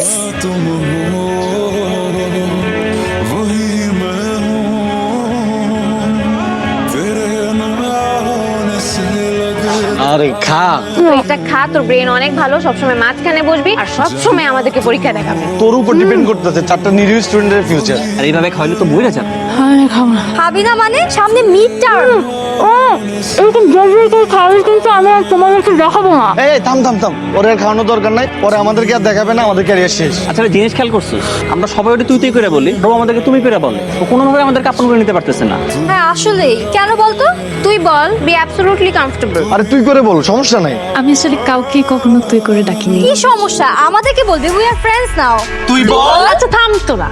Please. আরে খা। তুই এটা খা, তোর ব্রেন অনেক ভালো, সবসময় মাঝখানে বসবি আর সবসময় আমাদেরকে পরীক্ষা দেখাবে। তোর উপর ডিপেন্ড করতেছে চারটা নিরীহ স্টুডেন্টের ফিউচার। আর এইভাবে খাইলে তো বইরা যাবে। খাবি না মানে? সামনে মিড টার্ম। এরকম জলদি করে খাওয়ালে কিন্তু আমি আর তোমাদেরকে দেখাবো না। এই থাম থাম থাম, ওর আর খাওয়ানোর দরকার নাই, পরে আমাদেরকে আর দেখাবে না, আমাদের ক্যারিয়ার শেষ। আচ্ছা একটা জিনিস খেয়াল করছিস, আমরা সবাই ওটা তুই তুই করে বলি, ও আমাদেরকে তুমি করে বলে, ও কোনোভাবে আমাদেরকে আপন করে নিতে পারতেছে না। হ্যাঁ আসলেই, কেন বলতো? তুই বল, বি অ্যাবসলিউটলি কমফোর্টেবল। আরে তুই করে বল, সমস্যা নাই। আমি আসলে কাউকে কখনো তুই করে ডাকিনি। কি সমস্যা? আমাদেরকে বলবি, উই আর ফ্রেন্ডস নাও। তুই বল। আচ্ছা থাম তোরা।